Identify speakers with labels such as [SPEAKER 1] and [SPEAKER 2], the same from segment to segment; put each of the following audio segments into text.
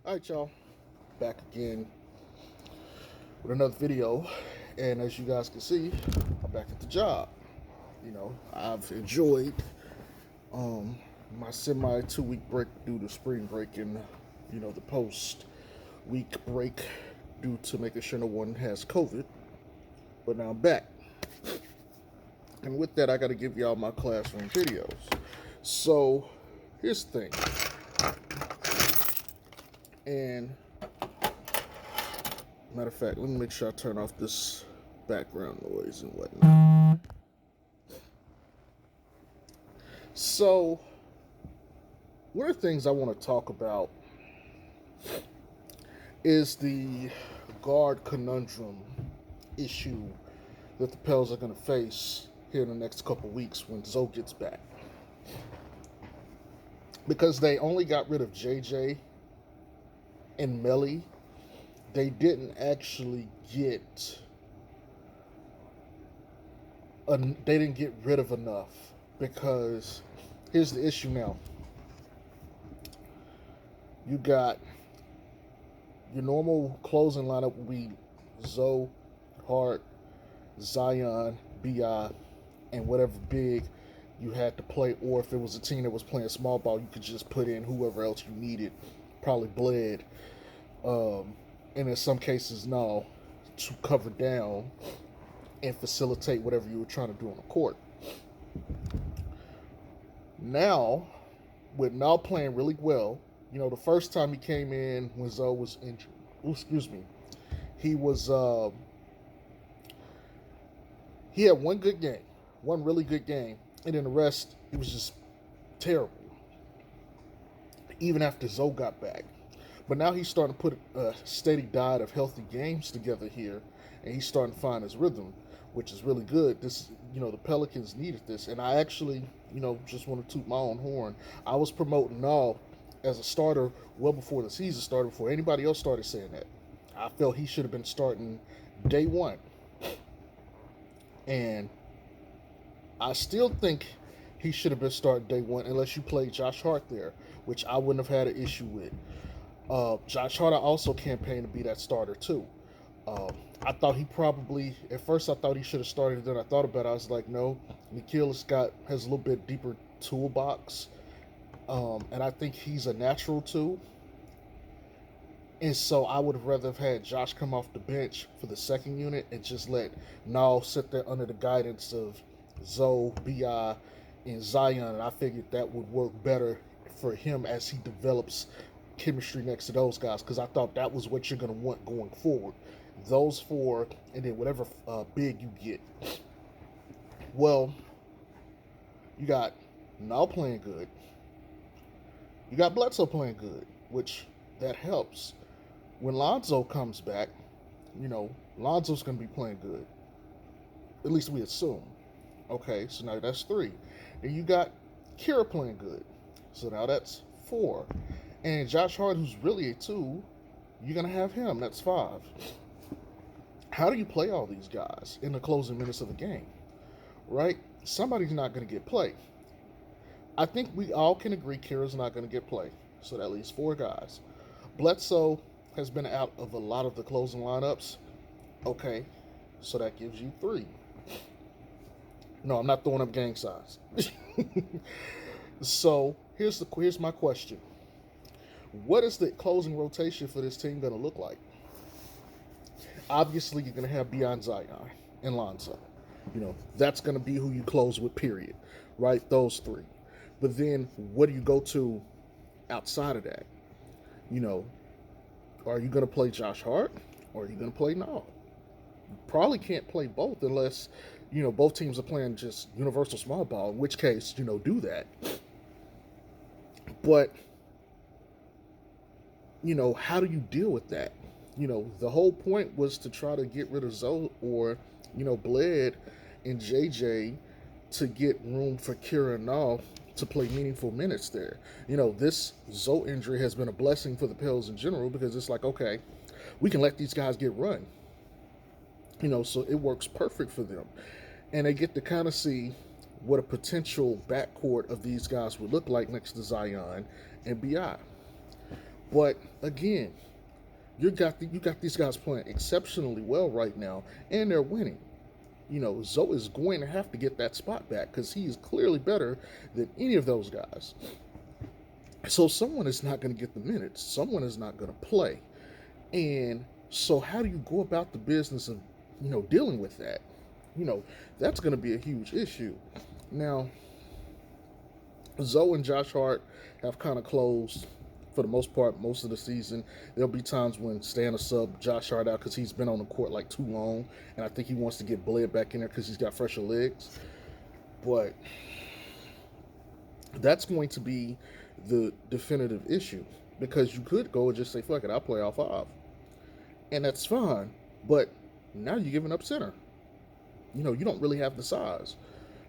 [SPEAKER 1] Alright, y'all, back again with another video, and as you guys can see, I'm back at the job. I've enjoyed my semi 2 week break due to spring break and the post week break due to making sure no one has COVID. But now I'm back, and with that, I got to give y'all my classroom videos. So here's the thing, and matter of fact, let me make sure I turn off this background noise and whatnot. So, one of the things I want to talk about is the guard conundrum issue that the Pels are going to face here in the next couple weeks when Zoe gets back. Because they only got rid of JJ and Melly, they didn't actually get they didn't get rid of enough. Because here's the issue now. You got your normal closing lineup would be Zoe, Hart, Zion, BI, and whatever big you had to play, or if it was a team that was playing small ball, you could just put in whoever else you needed, probably Bled, and in some cases now to cover down and facilitate whatever you were trying to do on the court. Now, with now playing really well, the first time he came in when Zoe was injured, he was he had one good game, one really good game, and then the rest it was just terrible. Even after Zoe got back, but now he's starting to put a steady diet of healthy games together here, and he's starting to find his rhythm, which is really good. The Pelicans needed this, and I actually, just want to toot my own horn. I was promoting Nall as a starter well before the season started, before anybody else started saying that. I felt he should have been starting day one, and I still think he should have been starting day one unless you played Josh Hart there, which I wouldn't have had an issue with. Josh Hart also campaigned to be that starter too. I thought he probably, at first I thought he should have started, then I thought about it, I was like, no, Nikhil has a little bit deeper toolbox, and I think he's a natural too. And so I would have rather have had Josh come off the bench for the second unit and just let Nall sit there under the guidance of Zoe, BI, and Zion. And I figured that would work better for him as he develops chemistry next to those guys, because I thought that was what you're going to want going forward. Those four, and then whatever big you get. Well, you got Nall playing good. You got Bledsoe playing good, which that helps. When Lonzo comes back, Lonzo's going to be playing good. At least we assume. Okay, so now that's 3. Then you got Kira playing good. So now that's 4. And Josh Hart, who's really a 2, you're going to have him. That's 5. How do you play all these guys in the closing minutes of the game? Right? Somebody's not going to get play. I think we all can agree Kira's not going to get play. So that leaves 4 guys. Bledsoe has been out of a lot of the closing lineups. Okay, so that gives you 3. No, I'm not throwing up gang signs. So here's my question. What is the closing rotation for this team going to look like? Obviously, you're going to have beyond Zion and Lonzo. That's going to be who you close with, period. Right? Those 3. But then what do you go to outside of that? Are you going to play Josh Hart or are you going to play Nall? You probably can't play both unless, both teams are playing just universal small ball, in which case, do that. But, how do you deal with that? The whole point was to try to get rid of Zoe or, Bled and JJ to get room for Kira and Nall to play meaningful minutes there. This Zoe injury has been a blessing for the Pels in general, because it's like, okay, we can let these guys get run. So it works perfect for them. And they get to kind of see what a potential backcourt of these guys would look like next to Zion and BI. But again, you got these guys playing exceptionally well right now, and they're winning. Zoe is going to have to get that spot back because he is clearly better than any of those guys. So someone is not going to get the minutes. Someone is not going to play. And so how do you go about the business of, dealing with that? You know, that's going to be a huge issue. Now, Zoe and Josh Hart have kind of closed for the most part most of the season. There'll be times when Stan will sub Josh Hart out because he's been on the court like too long, and I think he wants to get Bled back in there because he's got fresher legs. But that's going to be the definitive issue because you could go and just say, fuck it, I'll play all five. And that's fine. But now you're giving up center. You don't really have the size,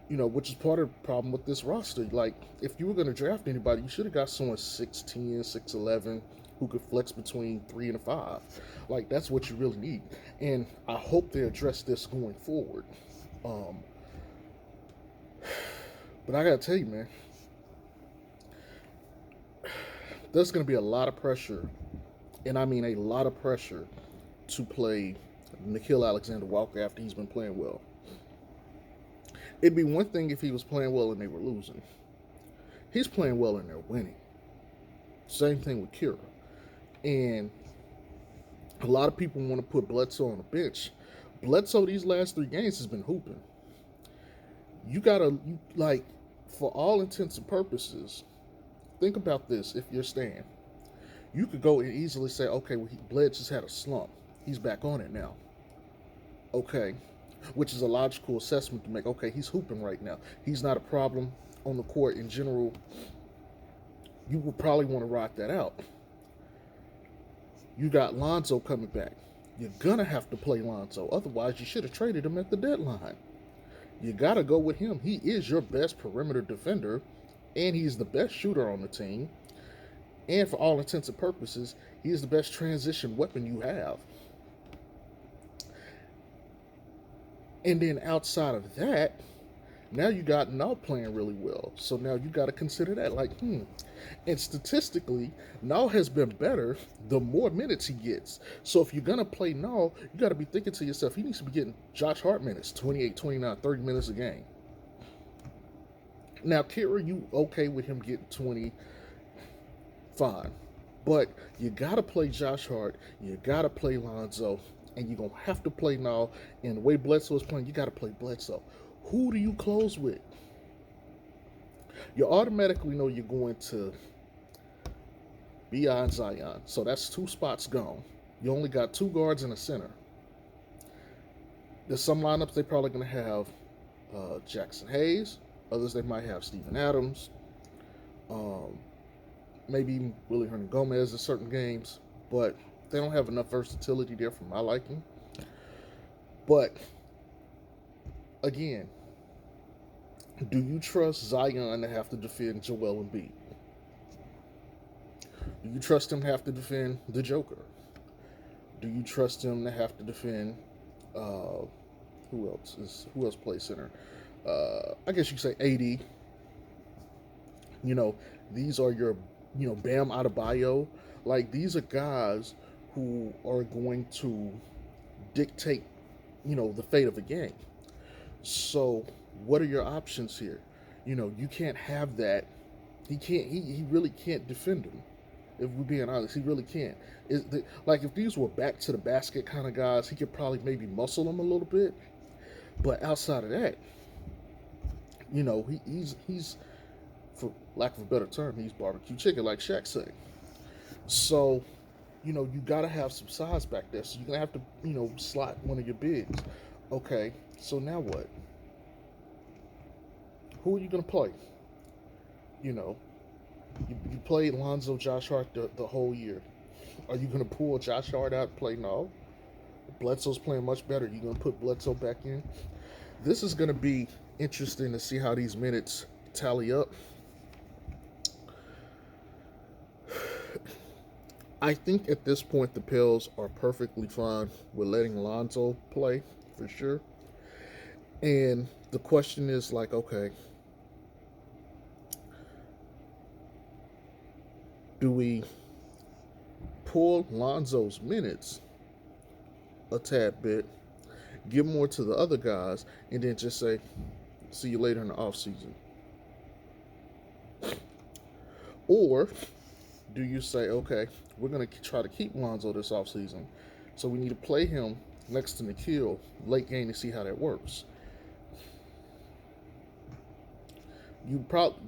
[SPEAKER 1] which is part of the problem with this roster. Like, if you were going to draft anybody, you should have got someone 6'10, 6'11 who could flex between 3 and a 5. Like, that's what you really need. And I hope they address this going forward. But I got to tell you, man, there's going to be a lot of pressure, and I mean a lot of pressure, to play Nickeil Alexander-Walker after he's been playing well. It'd be one thing if he was playing well and they were losing. He's playing well and they're winning. Same thing with Kira. And a lot of people want to put Bledsoe on the bench. Bledsoe these last 3 games has been hooping. For all intents and purposes, think about this if you're Stan. You could go and easily say, okay, well, Bled just had a slump. He's back on it now. Okay. Which is a logical assessment to make. Okay, he's hooping right now. He's not a problem on the court in general. You would probably want to ride that out. You got Lonzo coming back. You're going to have to play Lonzo. Otherwise, you should have traded him at the deadline. You got to go with him. He is your best perimeter defender, and he's the best shooter on the team. And for all intents and purposes, he is the best transition weapon you have. And then outside of that, now you got Nall playing really well. So now you got to consider that. And statistically, Nall has been better the more minutes he gets. So if you're going to play Nall, you got to be thinking to yourself, he needs to be getting Josh Hart minutes, 28, 29, 30 minutes a game. Now, Kira, you okay with him getting 20? Fine. But you got to play Josh Hart. You got to play Lonzo. And you're going to have to play Nall. And the way Bledsoe is playing, you got to play Bledsoe. Who do you close with? You automatically know you're going to B.I. and Zion. So that's 2 spots gone. You only got 2 guards and a center. There's some lineups they're probably going to have Jackson Hayes. Others they might have Steven Adams. Maybe even Willie Hernangomez in certain games. But they don't have enough versatility there for my liking. But again, do you trust Zion to have to defend Joel Embiid? Do you trust him to have to defend the Joker? Do you trust him to have to defend who else plays center? I guess you could say AD. These are your Bam Adebayo. Like, these are guys who are going to dictate, the fate of the game. So what are your options here? You can't have that. He really can't defend him. If we're being honest, he really can't. If these were back to the basket kind of guys, he could probably maybe muscle them a little bit. But outside of that, he's for lack of a better term, he's barbecue chicken, like Shaq said. So, you got to have some size back there. So you're going to have to, slot one of your bigs. Okay, so now what? Who are you going to play? You played Lonzo, Josh Hart the whole year. Are you going to pull Josh Hart out and play no? Bledsoe's playing much better. You going to put Bledsoe back in? This is going to be interesting to see how these minutes tally up. I think at this point the Pels are perfectly fine with letting Lonzo play, for sure. And the question is okay, do we pull Lonzo's minutes a tad bit, give more to the other guys, and then just say, see you later in the offseason? Or do you say, okay, we're going to try to keep Lonzo this offseason, so we need to play him next to Nikhil late game to see how that works? Do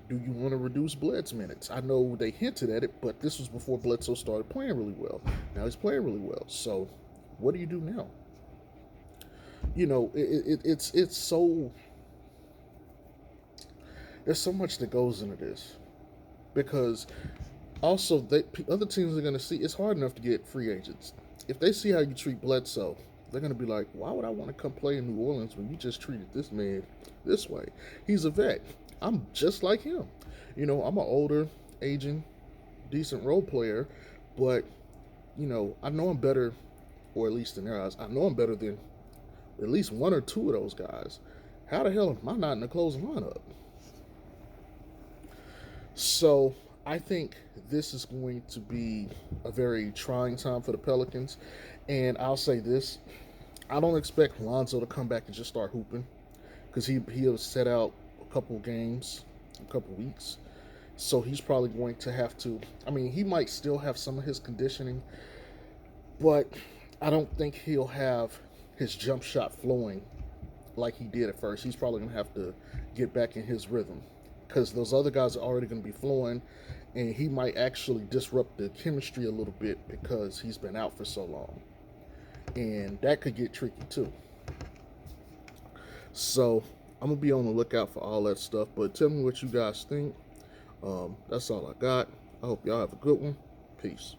[SPEAKER 1] you want to reduce Bled's minutes? I know they hinted at it, but this was before Bledsoe started playing really well. Now he's playing really well. So what do you do now? It's so, there's so much that goes into this, because also other teams are going to see it's hard enough to get free agents. If they see how you treat Bledsoe, they're going to be like, why would I want to come play in New Orleans when you just treated this man this way? He's a vet. I'm just like him. I'm an older, aging, decent role player, but I know I'm better, or at least in their eyes, I know I'm better than at least one or two of those guys. How the hell am I not in the closing lineup? So I think this is going to be a very trying time for the Pelicans. And I'll say this, I don't expect Lonzo to come back and just start hooping, because he'll set out a couple games, a couple weeks. So he's probably going to have to, he might still have some of his conditioning, but I don't think he'll have his jump shot flowing like he did at first. He's probably going to have to get back in his rhythm, because those other guys are already going to be flowing, and he might actually disrupt the chemistry a little bit because he's been out for so long. And that could get tricky too. So I'm going to be on the lookout for all that stuff, but tell me what you guys think. That's all I got. I hope y'all have a good one. Peace.